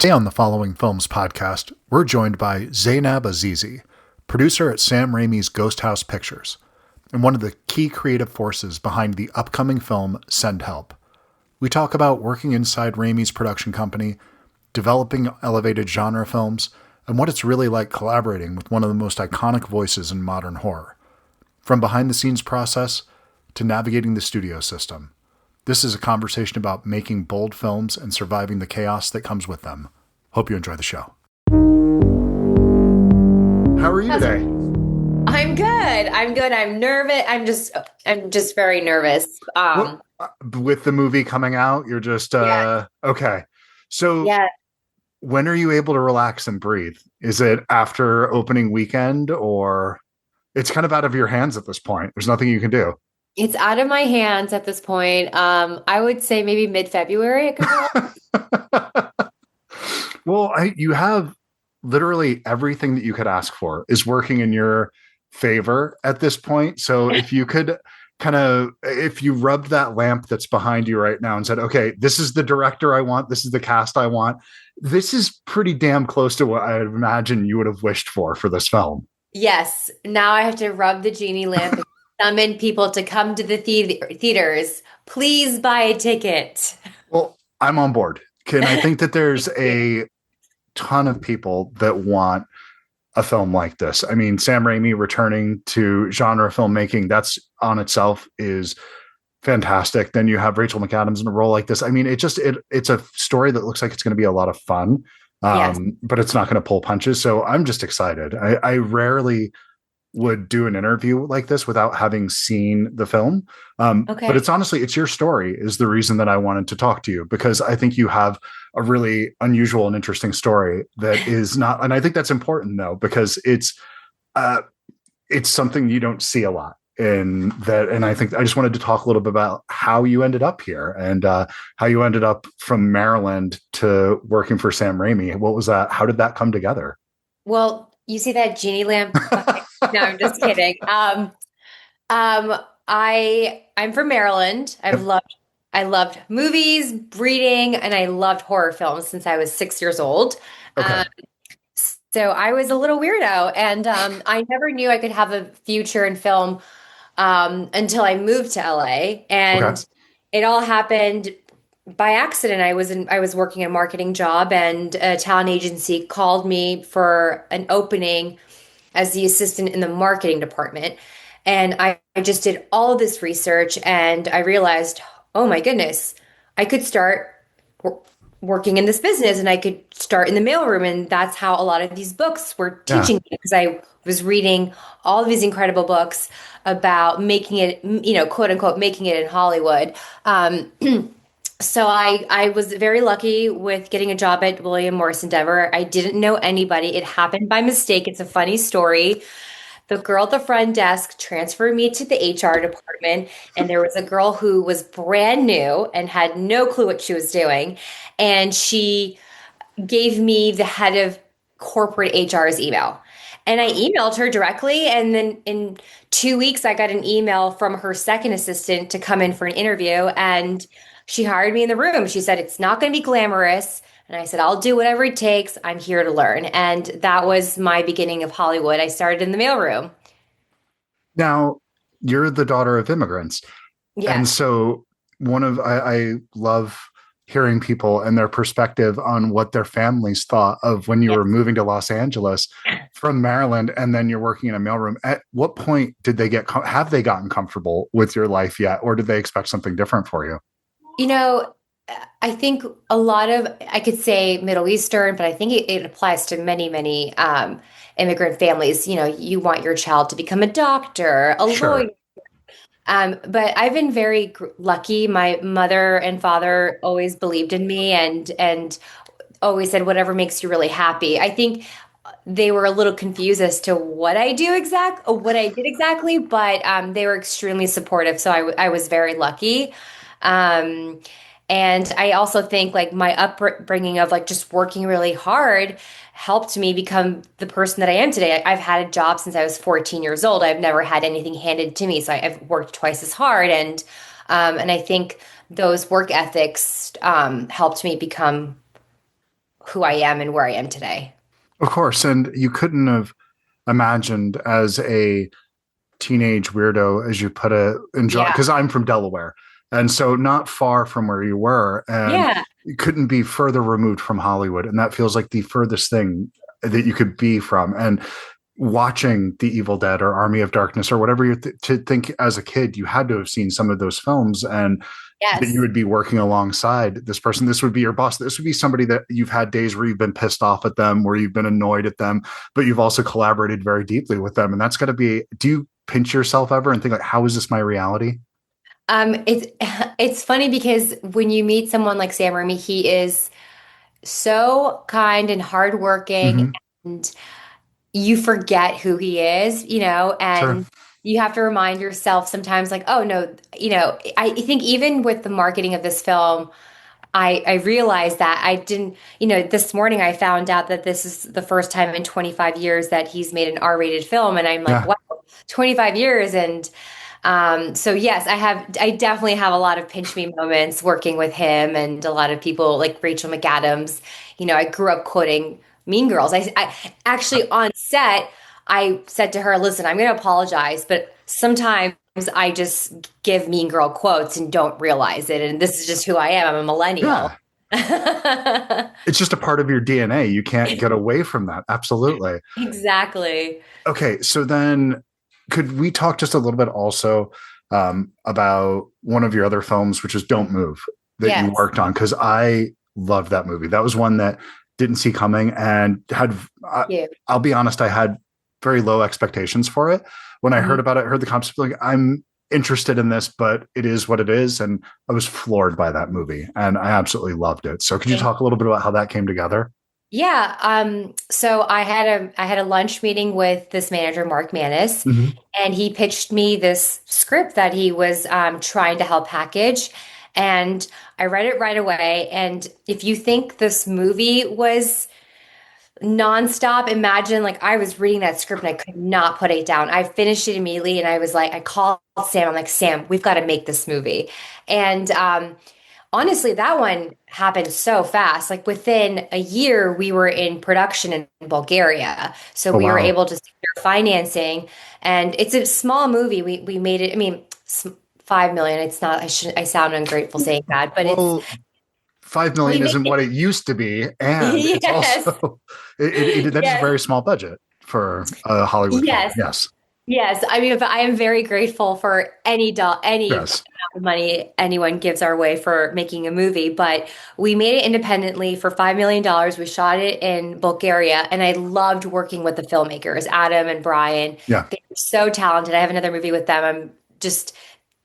Today on the Following Films podcast, we're joined by Zainab Azizi, producer at Sam Raimi's Ghost House Pictures, and one of the key creative forces behind the upcoming film Send Help. We talk about working inside Raimi's production company, developing elevated genre films, and what it's really like collaborating with one of the most iconic voices in modern horror. From behind-the-scenes process to navigating the studio system. This is a conversation about making bold films and surviving the chaos that comes with them. Hope you enjoy the show. How are you today? I'm good. I'm nervous. I'm just very nervous. With the movie coming out, you're just Yeah. okay. So Yeah, when are you able to relax and breathe? Is it after opening weekend, or it's kind of out of your hands at this point? There's nothing you can do. it's out of my hands at this point. I would say maybe mid-February I could relax. Well, you have literally everything that you could ask for is working in your favor at this point. So if you could if you rubbed that lamp that's behind you right now and said, okay, this is the director I want, this is the cast I want, this is pretty damn close to what I would imagine you would have wished for this film. Yes. Now I have to rub the genie lamp and summon people to come to the theaters. Please buy a ticket. Well, I'm on board. Can I think that there's a ton of people that want a film like this. I mean, Sam Raimi returning to genre filmmaking, that's on itself is fantastic. Then you have Rachel McAdams in a role like this. I mean, it's a story that looks like it's going to be a lot of fun, Yes. but it's not going to pull punches. So I'm just excited. I rarely would do an interview like this without having seen the film. Okay. But it's your story is the reason that I wanted to talk to you, because I think you have a really unusual and interesting story that is not, and I think that's important though, because it's something you don't see a lot in that. And I think I just wanted to talk a little bit about how you ended up here and how you ended up from Maryland to working for Sam Raimi. What was that? How did that come together? Well, you see that genie lamp? No, I'm just kidding. I'm from Maryland. Yep. I loved movies, reading, and I loved horror films since I was 6 years old. Okay. Um, so I was a little weirdo, and I never knew I could have a future in film until I moved to LA, Okay. and it all happened by accident. I was working a marketing job, and a talent agency called me for an opening as the assistant in the marketing department. And I just did all of this research and I realized, oh my goodness, I could start working in this business and I could start in the mailroom. And that's how a lot of these books were Yeah. teaching me because I was reading all of these incredible books about making it, quote unquote, making it in Hollywood. So I was very lucky with getting a job at William Morris Endeavor. I didn't know anybody. It happened by mistake. It's a funny story. The girl at the front desk transferred me to the HR department, and there was a girl who was brand new and had no clue what she was doing. And she gave me the head of corporate HR's email. And I emailed her directly. And then in 2 weeks, I got an email from her second assistant to come in for an interview. And she hired me in the room. She said, it's not going to be glamorous. And I said, I'll do whatever it takes. I'm here to learn. And that was my beginning of Hollywood. I started in the mailroom. Now, you're the daughter of immigrants. And Yes. so I love hearing people and their perspective on what their families thought of when you were Yes. moving to Los Angeles from Maryland, and then you're working in a mailroom. At what point did they have they gotten comfortable with your life yet, or did they expect something different for you? You know, I think a lot of, I could say Middle Eastern, but I think it applies to many, many immigrant families. You want your child to become a doctor, a lawyer. Sure. But I've been very lucky. My mother and father always believed in me and always said whatever makes you really happy. I think they were a little confused as to what I did exactly, but they were extremely supportive. So I was very lucky. Um, and I also think like my upbringing of like just working really hard helped me become the person that I am today. I've had a job since I was 14 years old. I've never had anything handed to me, so I've worked twice as hard, and I think those work ethics helped me become who I am and where I am today. Of course. And you couldn't have imagined as a teenage weirdo, as you put it, enjoy, Yeah. because I'm from Delaware. And so not far from where you were. And Yeah. you couldn't be further removed from Hollywood. And that feels like the furthest thing that you could be from. And watching The Evil Dead or Army of Darkness or whatever you to think as a kid, you had to have seen some of those films and that you Yes. would be working alongside this person. This would be your boss. This would be somebody that you've had days where you've been pissed off at them, where you've been annoyed at them, but you've also collaborated very deeply with them. And that's got to be, do you pinch yourself ever and think like, how is this my reality? It's it's funny because when you meet someone like Sam Raimi, he is so kind and hardworking, Mm-hmm. and you forget who he is, Sure. and you have to remind yourself sometimes, like, oh no, I think even with the marketing of this film, I realized that I didn't, this morning I found out that this is the first time in 25 years that he's made an R-rated film, and I'm like, Yeah. wow, 25 years, and so yes, I definitely have a lot of pinch me moments working with him and a lot of people like Rachel McAdams. I grew up quoting Mean Girls. I actually on set, I said to her, listen, I'm going to apologize, but sometimes I just give Mean Girl quotes and don't realize it. And this is just who I am. I'm a millennial. Yeah. It's just a part of your DNA. You can't get away from that. Absolutely. Exactly. Okay, so then could we talk just a little bit also about one of your other films, which is Don't Move, that you Yes. worked on? Because I loved that movie. That was one that didn't see coming and had, Yeah. I'll be honest, I had very low expectations for it. When I heard Mhm. about it, heard the concept, like, I'm interested in this, but it is what it is. And I was floored by that movie and I absolutely loved it. So could you talk a little bit about how that came together? Yeah, so I had a lunch meeting with this manager, Mark Manis, Mm-hmm. and he pitched me this script that he was trying to help package. And I read it right away. And if you think this movie was nonstop, imagine like I was reading that script and I could not put it down. I finished it immediately and I was like, I called Sam. I'm like, Sam, we've got to make this movie. And honestly, that one happened so fast. Like within a year, we were in production in Bulgaria. So Oh, we were wow. able to secure financing. And it's a small movie. We made it, I mean, 5 million. It's not, I sound ungrateful saying that, but Well, 5 million we made isn't it. what it used to be, and it's Yes. also that is a Yes. very small budget for a Hollywood film. Yes. Yes, Yes, I mean, but I am very grateful for any amount yes, of money anyone gives our way for making a movie. But we made it independently for $5 million. We shot it in Bulgaria, and I loved working with the filmmakers, Adam and Brian. yeah. They're so talented. I have another movie with them.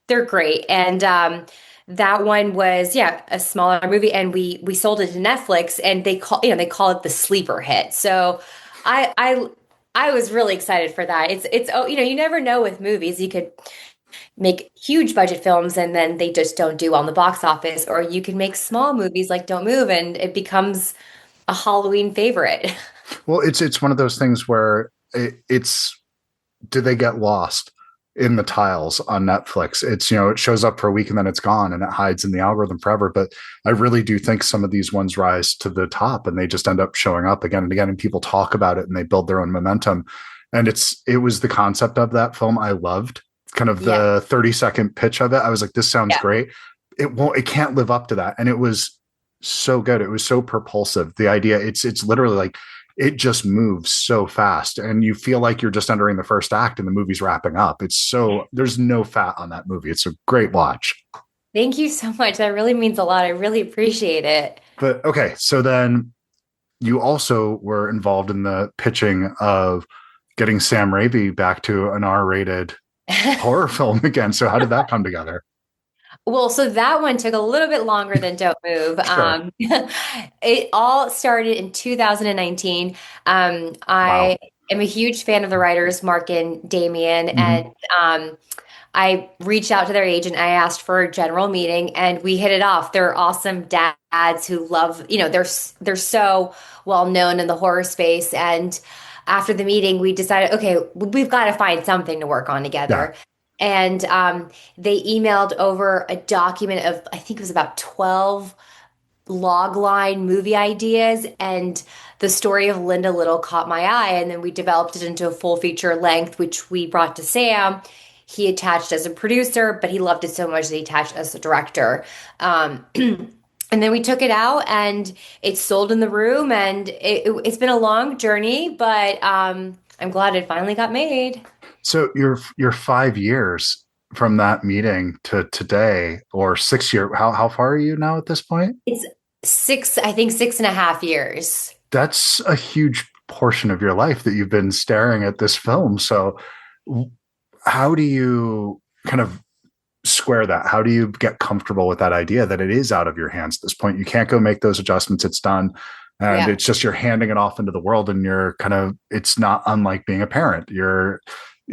They're great. And that one was, yeah, a smaller movie, and we sold it to Netflix, and they call it the sleeper hit. So I I I was really excited for that. It's oh, you never know with movies. You could make huge budget films and then they just don't do well in the box office, or you can make small movies like Don't Move and it becomes a Halloween favorite. Well, it's one of those things where it's do they get lost in the tiles on Netflix? It's it shows up for a week and then it's gone and it hides in the algorithm forever. But I really do think some of these ones rise to the top and they just end up showing up again and again, and people talk about it and they build their own momentum. And it was the concept of that film I loved. Kind of Yeah. the 30-second pitch of it. I was like, this sounds Yeah. great. It can't live up to that. And it was so good. It was so propulsive. The idea, it's literally like it just moves so fast and you feel like you're just entering the first act and the movie's wrapping up. There's no fat on that movie. It's a great watch. Thank you so much. That really means a lot. I really appreciate it. But okay, so then you also were involved in the pitching of getting Sam Raimi back to an R-rated horror film again. So how did that come together? Well, so that one took a little bit longer than Don't Move. Sure. It all started in 2019. Wow. I am a huge fan of the writers, Mark and Damien, Mm-hmm. and I reached out to their agent. I asked for a general meeting, and we hit it off. They're awesome dads who love, they're so well known in the horror space. And after the meeting, we decided, okay, we've got to find something to work on Yeah. together. And they emailed over a document of, I think it was about 12 logline movie ideas, and the story of Linda Little caught my eye, and then we developed it into a full feature length, which we brought to Sam. He attached as a producer, but he loved it so much that he attached as a director. And then we took it out and it's sold in the room, and it's been a long journey, but I'm glad it finally got made. So you're 5 years from that meeting to today, or 6 year. How far are you now at this point? It's six, I think 6.5 years. That's a huge portion of your life that you've been staring at this film. So how do you kind of square that? How do you get comfortable with that idea that it is out of your hands at this point? You can't go make those adjustments. It's done. And Yeah. it's just you're handing it off into the world, and you're kind of, it's not unlike being a parent. You're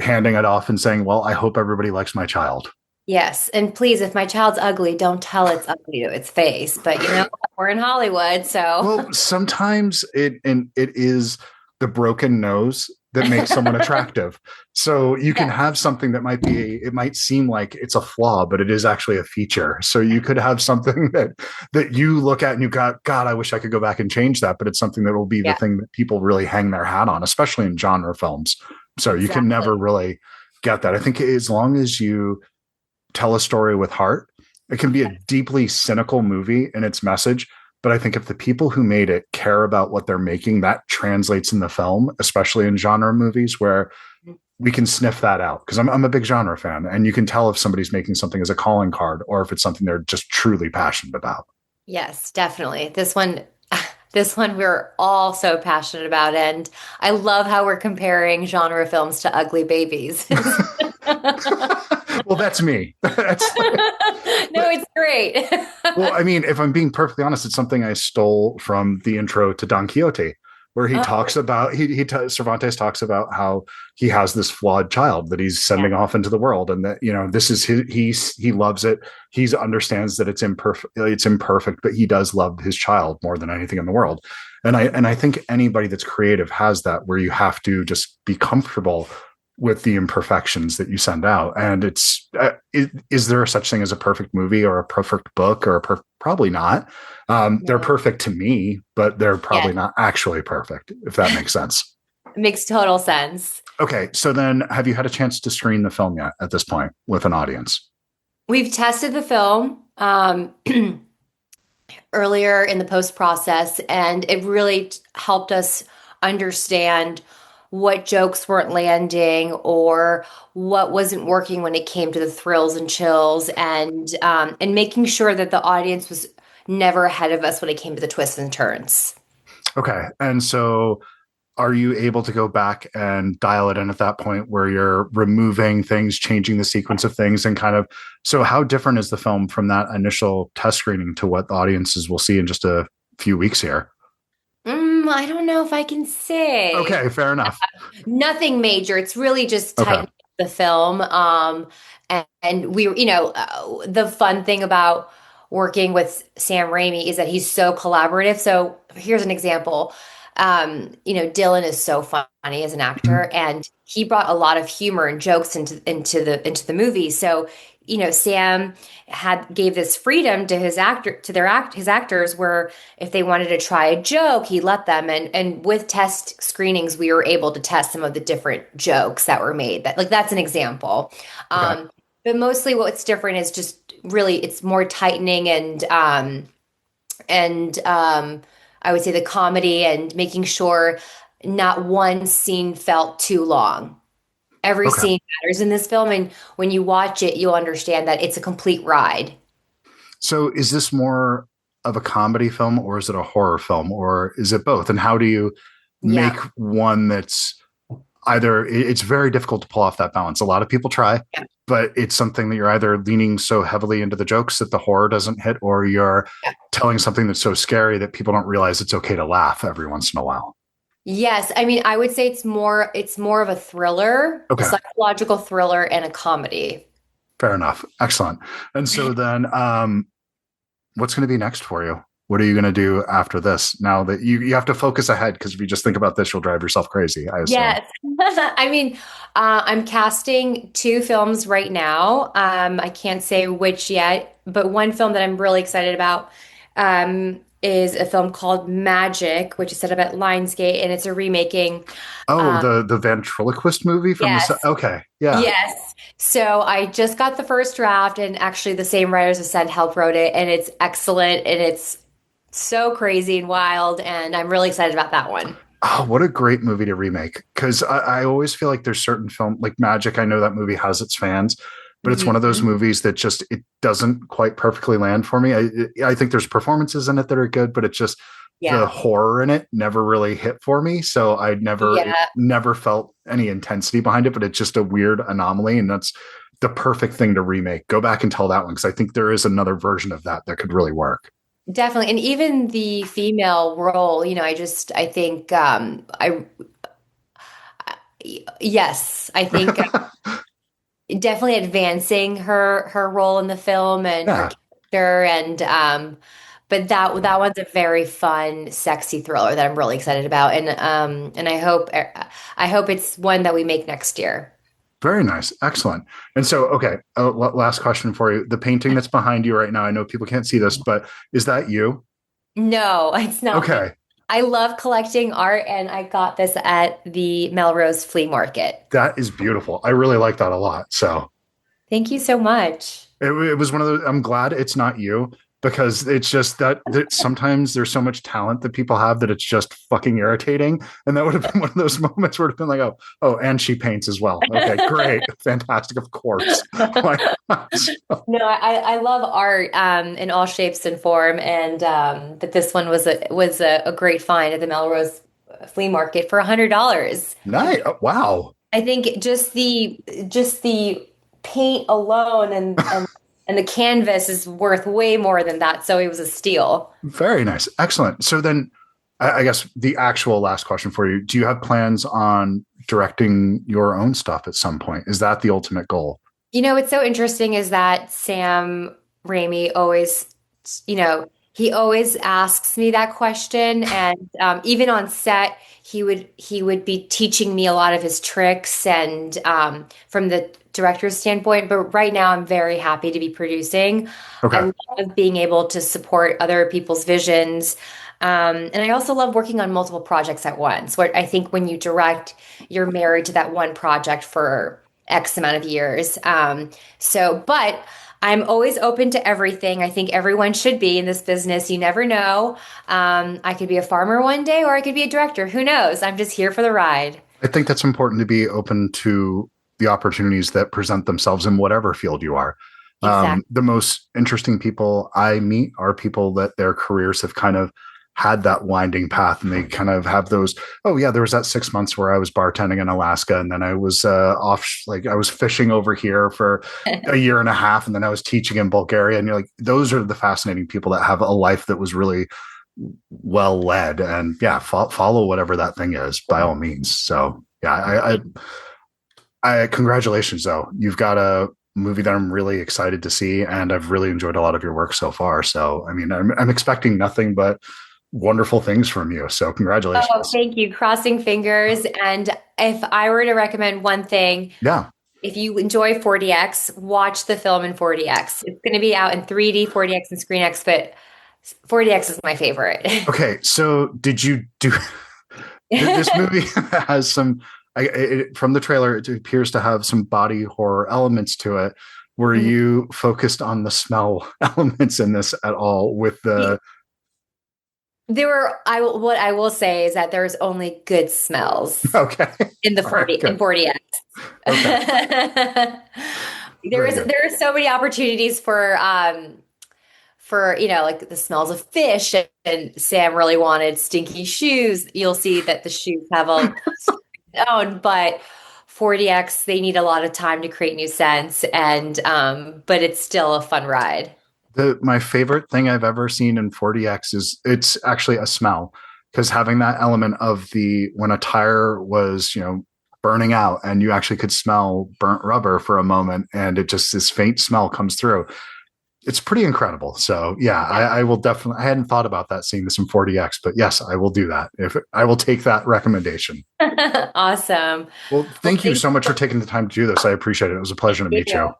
handing it off and saying, well, I hope everybody likes my child. Yes. And please, if my child's ugly, don't tell it's ugly to its face. But we're in Hollywood, so Well, sometimes it is the broken nose that makes someone attractive. So you can yeah. have something that it might seem like it's a flaw, but it is actually a feature. So you could have something that you look at and you got, God, I wish I could go back and change that, but it's something that will be the Yeah. thing that people really hang their hat on, especially in genre films. So you can Exactly. never really get that. I think as long as you tell a story with heart, it can be a deeply cynical movie in its message. But I think if the people who made it care about what they're making, that translates in the film, especially in genre movies where we can sniff that out. Because I'm a big genre fan, and you can tell if somebody's making something as a calling card or if it's something they're just truly passionate about. Yes, definitely. This one we're all so passionate about, and I love how we're comparing genre films to ugly babies. Well, that's me. No, But it's great. well, I mean, if I'm being perfectly honest, it's something I stole from the intro to Don Quixote, where he Oh, talks about Cervantes talks about how he has this flawed child that he's yeah, sending off into the world, and that this is he loves it. He understands that it's imperfect, but he does love his child more than anything in the world. And I think anybody that's creative has that, where you have to just be comfortable with the imperfections that you send out. And is there such thing as a perfect movie or a perfect book or probably not. They're no, perfect to me, but they're yeah, probably not actually perfect, if that makes sense. it makes total sense. Okay, so then have you had a chance to screen the film yet at this point with an audience? We've tested the film earlier in the post process, and it really helped us understand what jokes weren't landing or what wasn't working when it came to the thrills and chills, and making sure that the audience was never ahead of us when it came to the twists and turns. Okay, and so are you able to go back and dial it in at that point where you're removing things, changing the sequence of things, and kind of, so how different is the film from that initial test screening to what the audiences will see in just a few weeks here? I don't know if I can say. Okay, fair enough. Nothing major. It's really just Okay. tightening up the film. And we, the fun thing about working with Sam Raimi is that he's so collaborative. So here's an example. Dylan is so funny as an actor, and he brought a lot of humor and jokes into the movie. So, Sam had gave this freedom to his actors, where if they wanted to try a joke, he let them. And with test screenings, we were able to test some of the different jokes that were made. That's an example. Okay. But mostly what's different is just really it's more tightening and I would say the comedy and making sure not one scene felt too long. Every Okay. scene matters in this film, and when you watch it, you'll understand that it's a complete ride. So is this more of a comedy film, or is it a horror film, or is it both? And how do you make Yeah. one that's either, it's very difficult to pull off that balance. A lot of people try, Yeah. but it's something that you're either leaning so heavily into the jokes that the horror doesn't hit, or you're telling something that's so scary that people don't realize it's okay to laugh every once in a while. Yes, I mean, I would say it's more of a thriller, a Okay. psychological thriller and a comedy. Fair enough. Excellent. And so then, what's going to be next for you? What are you going to do after this? Now that you have to focus ahead, because if you just think about this, you'll drive yourself crazy, I assume. Yes. I mean, I'm casting two films right now. I can't say which yet, but one film that I'm really excited about. is a film called Magic, which is set up at Lionsgate, and it's a remaking. Oh, Um, the ventriloquist movie from yes, okay, yeah. yes. So I just got the first draft, and actually the same writers as Send Help wrote it, and it's excellent, and it's so crazy and wild, and I'm really excited about that one. Oh, what a great movie to remake. Because I always feel like there's certain film like Magic. I know that movie has its fans, but it's one of those Mhm. movies that just it doesn't quite perfectly land for me. I think there's performances in it that are good, but it's just the Yeah. horror in it never really hit for me. So I never it Yeah, never felt any intensity behind it, but it's just a weird anomaly, and that's the perfect thing to remake. Go back and tell that one because I think there is another version of that that could really work. definitely. And even the female role, I think yes, I think definitely advancing her role in the film and her Yeah, character but that one's a very fun, sexy thriller that I'm really excited about. And I hope it's one that we make next year. very nice. Excellent. And so, okay, last question for you. The painting that's behind you right now, I know people can't see this, but is that you? No, it's not me. Okay, I love collecting art, and I got this at the Melrose Flea Market. that is beautiful. I really like that a lot. So Thank you so much. it was one of those, I'm glad it's not you because it's just that sometimes there's so much talent that people have that it's just fucking irritating. And that would have been one of those moments where it'd been like, oh, and she paints as well. Okay, great. Fantastic. Of course. Why not? No, I love art in all shapes and form, and but this one was a great find at the Melrose Flea Market for $100. Nice. Oh, wow. I think just the paint alone and the canvas is worth way more than that, so it was a steal. Very nice. Excellent. So then I guess the actual last question for you, do you have plans on directing your own stuff at some point? Is that the ultimate goal? What's so interesting is that Sam Raimi always, he always asks me that question, and even on set, he would be teaching me a lot of his tricks, and from the director's standpoint. But right now, I'm very happy to be producing. I Okay. love being able to support other people's visions. And I also love working on multiple projects at once. What I think when you direct, you're married to that one project for X amount of years. But I'm always open to everything. I think everyone should be in this business. You never know. I could be a farmer one day, or I could be a director. Who knows? I'm just here for the ride. I think that's important to be open to the opportunities that present themselves in whatever field you are. Exactly. The most interesting people I meet are people that their careers have kind of had that winding path and they kind of have those. Oh yeah, there was that 6 months where I was bartending in Alaska, and then I was like I was fishing over here for a year and a half, and then I was teaching in Bulgaria. And you're like, those are the fascinating people that have a life that was really well led. And yeah, follow whatever that thing is by all means. So yeah, I congratulations though. You've got a movie that I'm really excited to see, and I've really enjoyed a lot of your work so far. So I mean, I'm expecting nothing but wonderful things from you. So Oh, congratulations. thank you. Crossing fingers. And if I were to recommend one thing, Yeah. if you enjoy 40X, watch the film in 40X. It's going to be out in 3D, 40X, and ScreenX, but 40X is my favorite. Okay. So did you do this movie has some from the trailer it appears to have some body horror elements to it. Were Mhm. you focused on the smell elements in this at all with the What I will say is that there's only good smells okay. in the All right, 40 in good. 40X. Okay. Very good. There are so many opportunities for like the smells of fish, and Sam really wanted stinky shoes. You'll see that the shoes have a own, but 40X, they need a lot of time to create new scents, and but it's still a fun ride. My favorite thing I've ever seen in 40X is it's actually a smell because having that element of the when a tire was, burning out and you actually could smell burnt rubber for a moment and it just this faint smell comes through. It's pretty incredible. So yeah, I will definitely I hadn't thought about that seeing this in 40X, but yes, I will do that. If I will take that recommendation. Awesome. Well, Well, thank you thank so much for taking the time to do this. I appreciate it. It was a pleasure to you. meet you.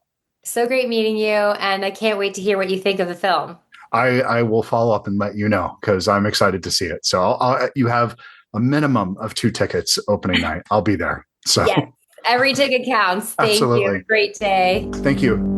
So great meeting you, and I can't wait to hear what you think of the film. I will follow up and let you know because I'm excited to see it. So you have a minimum of 2 tickets opening night. I'll be there. So Yes, every ticket counts. Thank you. Have absolutely. a great day. Thank you.